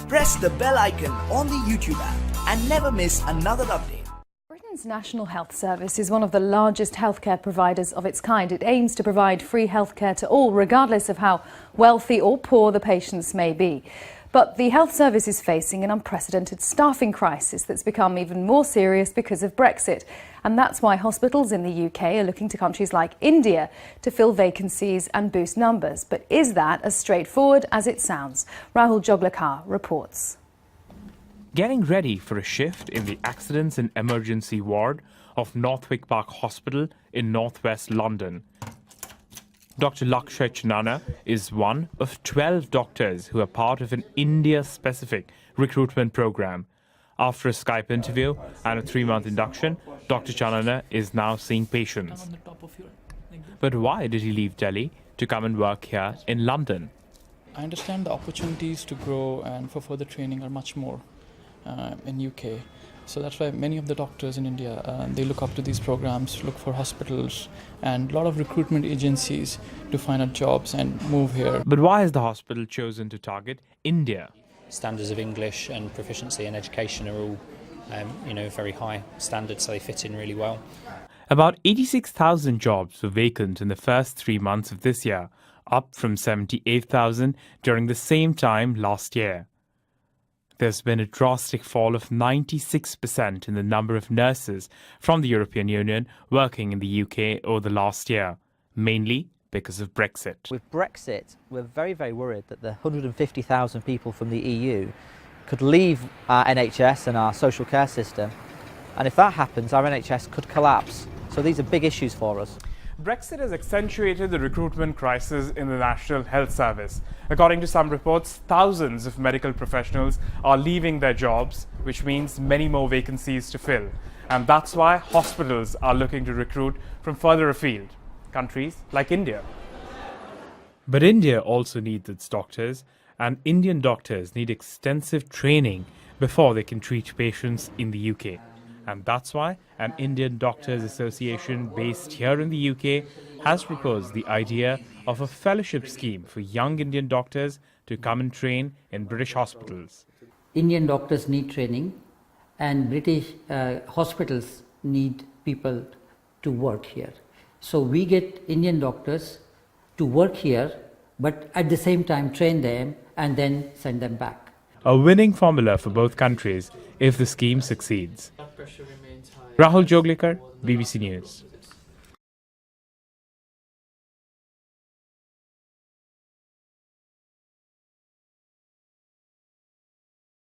press the bell icon on the YouTube app and never miss another update. Britain's National Health Service is one of the largest healthcare providers of its kind. It aims to provide free healthcare to all, regardless of how wealthy or poor the patients may be. But the health service is facing an unprecedented staffing crisis that's become even more serious because of Brexit. And that's why hospitals in the UK are looking to countries like India to fill vacancies and boost numbers. But is that as straightforward as it sounds? Rahul Joglekar reports. Getting ready for a shift in the accidents and emergency ward of Northwick Park Hospital in northwest London. Dr. Lakshay Chanana is one of 12 doctors who are part of an India-specific recruitment program. After a Skype interview and a 3-month induction, Dr. Chanana is now seeing patients. But why did he leave Delhi to come and work here in London? I understand the opportunities to grow and for further training are much more in UK. So that's why many of the doctors in India, they look up to these programs, look for hospitals and a lot of recruitment agencies to find out jobs and move here. But why has the hospital chosen to target India? Standards of English and proficiency in education are all, very high standards, so they fit in really well. About 86,000 jobs were vacant in the first 3 months of this year, up from 78,000 during the same time last year. There's been a drastic fall of 96% in the number of nurses from the European Union working in the UK over the last year, mainly because of Brexit. With Brexit, we're very, very worried that the 150,000 people from the EU could leave our NHS and our social care system, and if that happens, our NHS could collapse. So these are big issues for us. Brexit has accentuated the recruitment crisis in the National Health Service. According to some reports, thousands of medical professionals are leaving their jobs, which means many more vacancies to fill. And that's why hospitals are looking to recruit from further afield, countries like India. But India also needs its doctors, and Indian doctors need extensive training before they can treat patients in the UK. And that's why an Indian Doctors Association based here in the UK has proposed the idea of a fellowship scheme for young Indian doctors to come and train in British hospitals. Indian doctors need training and British hospitals need people to work here. So we get Indian doctors to work here, but at the same time train them and then send them back. A winning formula for both countries if the scheme succeeds. Rahul Joglekar, BBC News.